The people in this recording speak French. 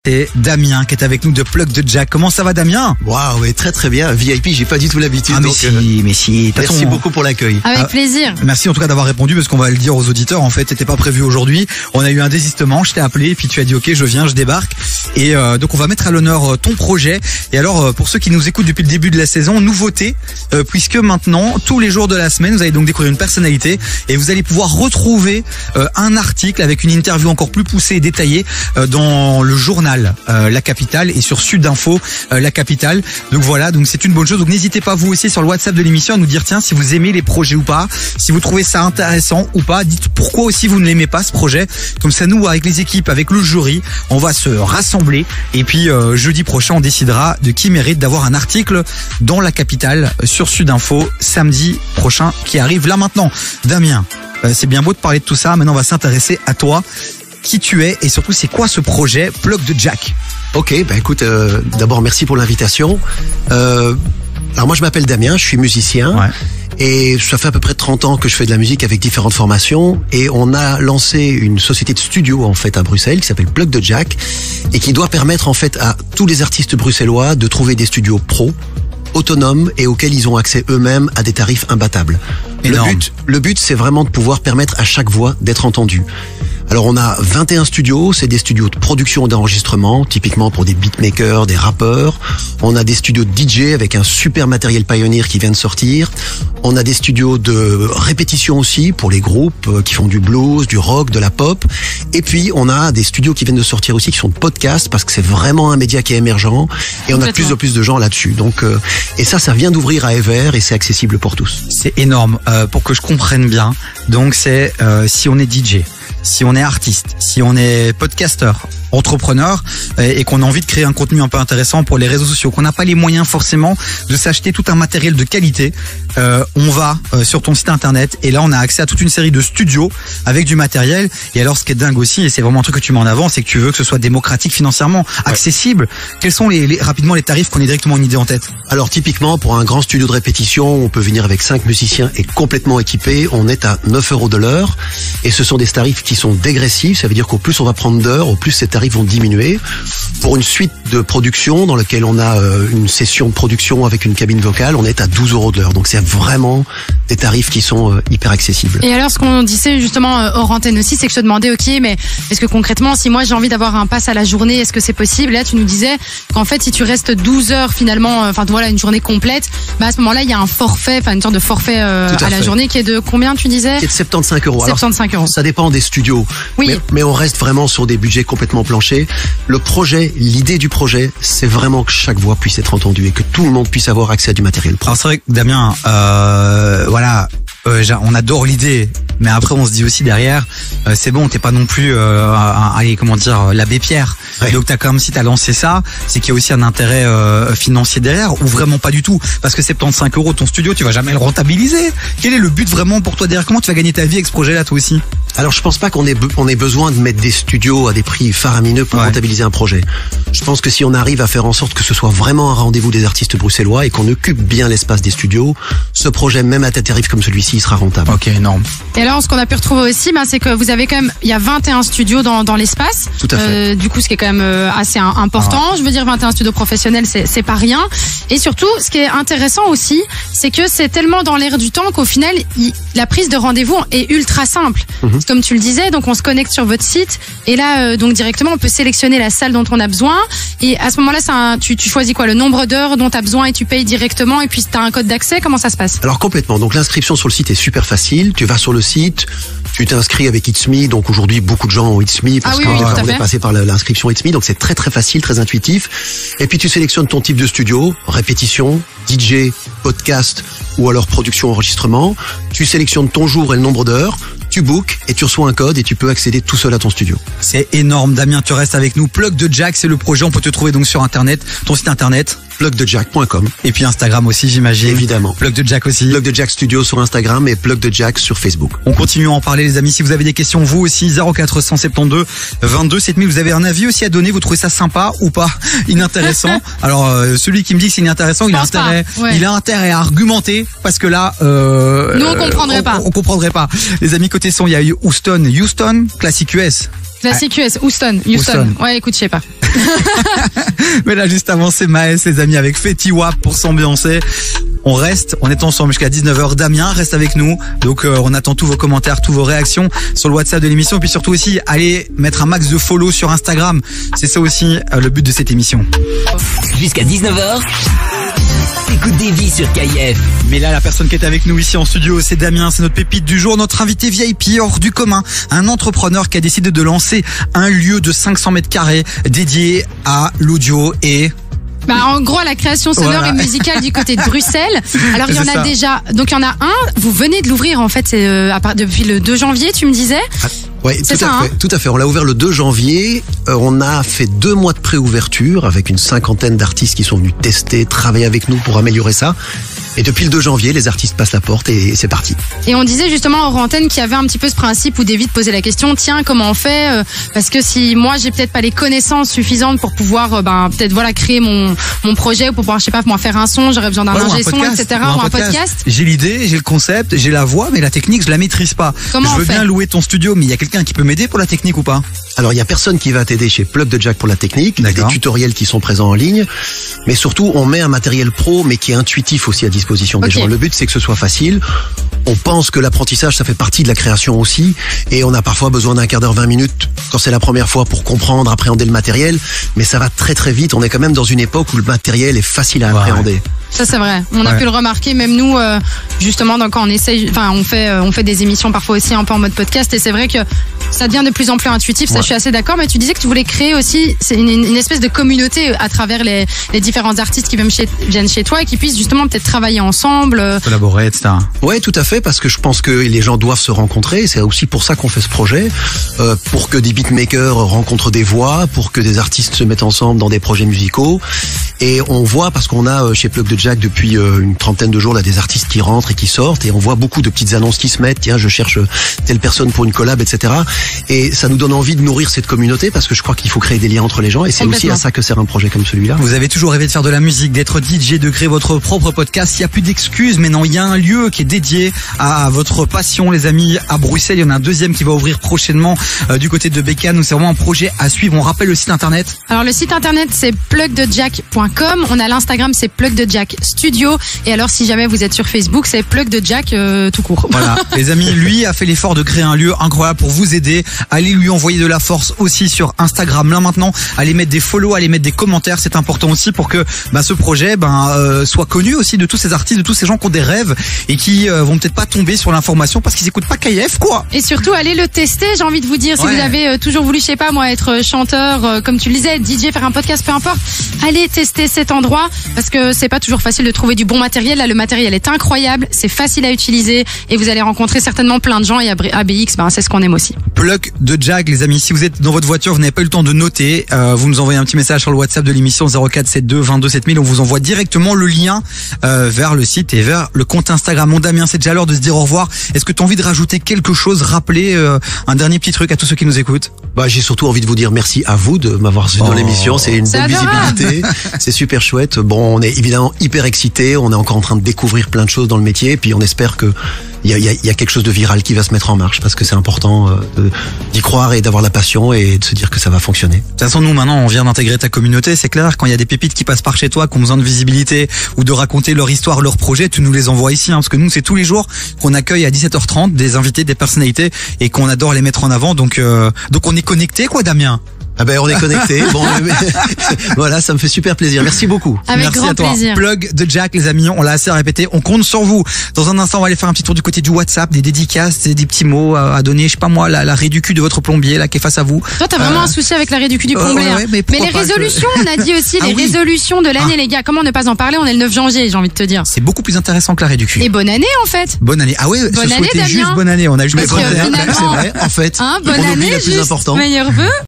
C'est Damien qui est avec nous de Plug de Jack. Comment ça va, Damien? Waouh, ouais, très très bien. VIP, j'ai pas du tout l'habitude. Ah, mais si. Merci beaucoup pour l'accueil. Avec plaisir. Merci en tout cas d'avoir répondu, parce qu'on va le dire aux auditeurs. En fait, t'étais pas prévu aujourd'hui. On a eu un désistement. Je t'ai appelé et puis tu as dit ok, je viens, je débarque. Et donc on va mettre à l'honneur ton projet. Et alors pour ceux qui nous écoutent depuis le début de la saison, nouveauté, puisque maintenant tous les jours de la semaine, vous allez donc découvrir une personnalité et vous allez pouvoir retrouver un article avec une interview encore plus poussée et détaillée dans le journal La Capitale et sur Sud Info La Capitale. Donc voilà, donc c'est une bonne chose. Donc n'hésitez pas vous aussi sur le WhatsApp de l'émission à nous dire tiens si vous aimez les projets ou pas, si vous trouvez ça intéressant ou pas. Dites pourquoi aussi vous ne l'aimez pas ce projet. Comme ça nous avec les équipes, avec le jury, on va se rassembler et puis jeudi prochain on décidera de qui mérite d'avoir un article dans La Capitale sur Sud Info samedi prochain qui arrive là maintenant. Damien, c'est bien beau de parler de tout ça, maintenant on va s'intéresser à toi. Qui tu es et surtout c'est quoi ce projet Plug de Jack? Ok, écoute, d'abord merci pour l'invitation. Alors moi je m'appelle Damien, je suis musicien. Ouais. Et ça fait à peu près 30 ans que je fais de la musique avec différentes formations et on a lancé une société de studio en fait à Bruxelles qui s'appelle Plug de Jack et qui doit permettre en fait à tous les artistes bruxellois de trouver des studios pro, autonomes et auxquels ils ont accès eux-mêmes à des tarifs imbattables. Le but c'est vraiment de pouvoir permettre à chaque voix d'être entendue. Alors on a 21 studios, c'est des studios de production et d'enregistrement, typiquement pour des beatmakers, des rappeurs. On a des studios de DJ avec un super matériel Pioneer qui vient de sortir. On a des studios de répétition aussi pour les groupes qui font du blues, du rock, de la pop. Et puis on a des studios qui viennent de sortir aussi qui sont de podcasts parce que c'est vraiment un média qui est émergent et on a de plus en plus de gens là-dessus. Donc et ça vient d'ouvrir à Ever et c'est accessible pour tous. C'est énorme. Pour que je comprenne bien, donc c'est si on est DJ, si on est artiste, si on est podcasteur, entrepreneur et qu'on a envie de créer un contenu un peu intéressant pour les réseaux sociaux, qu'on n'a pas les moyens forcément de s'acheter tout un matériel de qualité, on va sur ton site internet et là on a accès à toute une série de studios avec du matériel. Et alors ce qui est dingue aussi, et c'est vraiment un truc que tu mets en avant, c'est que tu veux que ce soit démocratique financièrement, accessible. Quels sont rapidement les tarifs, qu'on ait directement une idée en tête? Alors typiquement pour un grand studio de répétition, on peut venir avec 5 musiciens et complètement équipé, on est à 9 € de l'heure et ce sont des tarifs qui sont dégressifs, ça veut dire qu'au plus on va prendre d'heures, au plus ces tarifs vont diminuer. Pour une suite de production dans laquelle on a une session de production avec une cabine vocale, on est à 12 € de l'heure. Donc c'est vraiment des tarifs qui sont hyper accessibles. Et alors ce qu'on disait justement hors antenne aussi, c'est que je te demandais ok, mais est-ce que concrètement si moi j'ai envie d'avoir un pass à la journée, est-ce que c'est possible? Là tu nous disais qu'en fait si tu restes 12 heures finalement, enfin voilà une journée complète, à ce moment-là il y a un forfait, enfin une sorte de forfait à la journée qui est de combien tu disais? Qui est de 75 €. 75 €. Ça dépend des studios. Oui. Mais on reste vraiment sur des budgets complètement planchers. Le projet, l'idée du projet, c'est vraiment que chaque voix puisse être entendue et que tout le monde puisse avoir accès à du matériel pro. Alors c'est vrai que Damien, voilà, on adore l'idée, mais après on se dit aussi derrière, c'est bon, t'es pas non plus, l'abbé Pierre. Ouais. Donc si t'as lancé ça, c'est qu'il y a aussi un intérêt financier derrière, ou vraiment pas du tout, parce que 75 € ton studio, tu vas jamais le rentabiliser. Quel est le but vraiment pour toi derrière? Comment tu vas gagner ta vie avec ce projet-là, toi aussi? Alors je pense pas qu'on ait besoin de mettre des studios à des prix faramineux pour rentabiliser un projet. Je pense que si on arrive à faire en sorte que ce soit vraiment un rendez-vous des artistes bruxellois et qu'on occupe bien l'espace des studios, ce projet, même à tarif comme celui-ci, il sera rentable. Ok, énorme. Et alors, ce qu'on a pu retrouver aussi, c'est que vous avez quand même, il y a 21 studios dans l'espace. Tout à fait. Du coup, ce qui est quand même assez important. Je veux dire, 21 studios professionnels, c'est pas rien. Et surtout, ce qui est intéressant aussi, c'est que c'est tellement dans l'air du temps qu'au final, la prise de rendez-vous est ultra simple. Comme tu le disais, donc on se connecte sur votre site et là, donc directement, on peut sélectionner la salle dont on a besoin. Et à ce moment-là, tu choisis quoi, le nombre d'heures dont tu as besoin et tu payes directement. Et puis, tu as un code d'accès. Comment ça se passe? Alors complètement. Donc l'inscription sur le site est super facile. Tu vas sur le site, tu t'inscris avec It's Me. Donc aujourd'hui, beaucoup de gens ont It's Me parce qu'on est passé par l'inscription It's Me. Donc c'est très très facile, très intuitif. Et puis tu sélectionnes ton type de studio, répétition, DJ, podcast ou alors production enregistrement. Tu sélectionnes ton jour et le nombre d'heures. Tu bookes et tu reçois un code et tu peux accéder tout seul à ton studio. C'est énorme, Damien, tu restes avec nous. Plug de Jack, c'est le projet, on peut te trouver donc sur internet, ton site internet plugdejack.com. Et puis Instagram aussi, j'imagine. Évidemment. Plug de Jack aussi. Plug de Jack Studio sur Instagram et Plug de Jack sur Facebook. On continue à en parler, les amis. Si vous avez des questions, vous aussi, 0472 22 7000. Vous avez un avis aussi à donner, vous trouvez ça sympa ou pas inintéressant? Alors, celui qui me dit que c'est inintéressant, il a intérêt à argumenter parce que là, nous on comprendrait pas. On comprendrait pas. Les amis, côté son, il y a eu Houston, classique US. Classique US, Houston. Ouais, écoute, je sais pas. Mais là, juste avant, c'est Maes, les amis, avec Fetty Wap pour s'ambiancer. On est ensemble jusqu'à 19h. Damien reste avec nous. Donc, on attend tous vos commentaires, tous vos réactions sur le WhatsApp de l'émission. Et puis surtout aussi, allez mettre un max de follow sur Instagram. C'est ça aussi le but de cette émission. Jusqu'à 19h. Écoute des vies sur KIF. Mais là, la personne qui est avec nous ici en studio, c'est Damien, c'est notre pépite du jour, notre invité VIP hors du commun, un entrepreneur qui a décidé de lancer un lieu de 500 mètres carrés dédié à l'audio et... En gros, à la création sonore et musicale du côté de Bruxelles. Alors, il y en a déjà. Donc, il y en a un. Vous venez de l'ouvrir, en fait, c'est depuis le 2 janvier, tu me disais. Oui, tout à fait. On l'a ouvert le 2 janvier. On a fait 2 mois de préouverture avec une 50aine d'artistes qui sont venus tester, travailler avec nous pour améliorer ça. Et depuis le 2 janvier, les artistes passent la porte et c'est parti. Et on disait justement hors antenne qu'il y avait un petit peu ce principe où David posait la question, tiens, comment on fait parce que si moi j'ai peut-être pas les connaissances suffisantes pour pouvoir peut-être créer mon projet ou pour pouvoir, je sais pas, faire un son, j'aurais besoin d'un ingé son, etc. ou un podcast. J'ai l'idée, j'ai le concept, j'ai la voix, mais la technique, je la maîtrise pas. Comment je veux bien louer ton studio, mais il y a quelqu'un qui peut m'aider pour la technique ou pas? Alors, il y a personne qui va t'aider chez Plug de Jack pour la technique. Il y a des tutoriels qui sont présents en ligne. Mais surtout, on met un matériel pro, mais qui est intuitif aussi à disposition des gens. Le but, c'est que ce soit facile. On pense que l'apprentissage, ça fait partie de la création aussi. Et on a parfois besoin d'un quart d'heure, 20 minutes, quand c'est la première fois, pour comprendre, appréhender le matériel. Mais ça va très très vite. On est quand même dans une époque où le matériel est facile à appréhender. Ça, c'est vrai. On a pu le remarquer, même nous, justement, quand on essaye, on fait des émissions parfois aussi un peu en mode podcast, et c'est vrai que ça devient de plus en plus intuitif. Ça, je suis assez d'accord. Mais tu disais que tu voulais créer aussi une espèce de communauté à travers les différents artistes qui viennent chez toi et qui puissent justement peut-être travailler ensemble, collaborer, etc. Ouais, tout à fait, parce que je pense que les gens doivent se rencontrer. C'est aussi pour ça qu'on fait ce projet, pour que des beatmakers rencontrent des voix, pour que des artistes se mettent ensemble dans des projets musicaux. Et on voit, parce qu'on a chez Plug de Jack depuis une 30aine de jours là des artistes qui rentrent et qui sortent, et on voit beaucoup de petites annonces qui se mettent, tiens, je cherche telle personne pour une collab, etc. Et ça nous donne envie de nourrir cette communauté, parce que je crois qu'il faut créer des liens entre les gens, et c'est aussi à ça que sert un projet comme celui-là. Vous avez toujours rêvé de faire de la musique, d'être DJ, de créer votre propre podcast. Il n'y a plus d'excuses, mais non, il y a un lieu qui est dédié à votre passion, les amis, à Bruxelles. Il y en a un deuxième qui va ouvrir prochainement du côté de Bécane. Donc c'est vraiment un projet à suivre. On rappelle le site internet. Alors le site internet, c'est plugdejack.com. On a l'Instagram, c'est Plug de Jack Studio. Et alors, si jamais vous êtes sur Facebook, c'est Plug de Jack tout court. Voilà, les amis, lui a fait l'effort de créer un lieu incroyable pour vous aider. Allez lui envoyer de la force aussi sur Instagram. Là maintenant, allez mettre des follow, allez mettre des commentaires. C'est important aussi pour que ce projet soit connu aussi de tous ces artistes, de tous ces gens qui ont des rêves et qui vont peut-être pas tomber sur l'information parce qu'ils écoutent pas KIF, quoi. Et surtout, allez le tester. J'ai envie de vous dire, si vous avez toujours voulu, je sais pas moi, être chanteur, comme tu le disais, DJ, faire un podcast, peu importe, allez tester cet endroit parce que c'est pas toujours facile de trouver du bon matériel. Là, le matériel est incroyable, c'est facile à utiliser et vous allez rencontrer certainement plein de gens. Et ABX, c'est ce qu'on aime aussi. Plug de Jack, les amis. Si vous êtes dans votre voiture, vous n'avez pas eu le temps de noter, vous nous envoyez un petit message sur le WhatsApp de l'émission 0472 22 7000. On vous envoie directement le lien vers le site et vers le compte Instagram. Mon Damien, c'est déjà l'heure de se dire au revoir. Est-ce que tu as envie de rajouter quelque chose, rappeler un dernier petit truc à tous ceux qui nous écoutent? J'ai surtout envie de vous dire merci à vous de m'avoir reçu dans l'émission. C'est une belle visibilité. C'est super chouette. Bon, on est évidemment hyper excités. On est encore en train de découvrir plein de choses dans le métier. Puis on espère que il y a quelque chose de viral qui va se mettre en marche, parce que c'est important d'y croire et d'avoir la passion et de se dire que ça va fonctionner. De toute façon, nous maintenant, on vient d'intégrer ta communauté. C'est clair, quand il y a des pépites qui passent par chez toi, qui ont besoin de visibilité ou de raconter leur histoire, leur projet, tu nous les envoies ici, parce que nous, c'est tous les jours qu'on accueille à 17h30 des invités, des personnalités et qu'on adore les mettre en avant. Donc on est connecté, quoi, Damien. On est connectés. Bon, voilà, ça me fait super plaisir. Merci beaucoup. Avec Merci grand à toi. plaisir. Plug de Jack, les amis, on l'a assez répété. On compte sur vous. Dans un instant, on va aller faire un petit tour du côté du WhatsApp, des dédicaces, des petits mots à donner. Je sais pas moi, la raie du cul de votre plombier là qui est face à vous. Toi, t'as vraiment un souci avec la raie du cul du plombier. mais les résolutions, on a dit aussi les résolutions de l'année, les gars. Comment ne pas en parler? On est le 9 janvier, j'ai envie de te dire. C'est beaucoup plus intéressant que la raie du cul. Et bonne année en fait. Bonne année. Ah ouais, bonne année, Damien. Juste bonne année. On a juste c'est vrai, en fait. Bonne année, la plus juste importante. meilleurs vœux.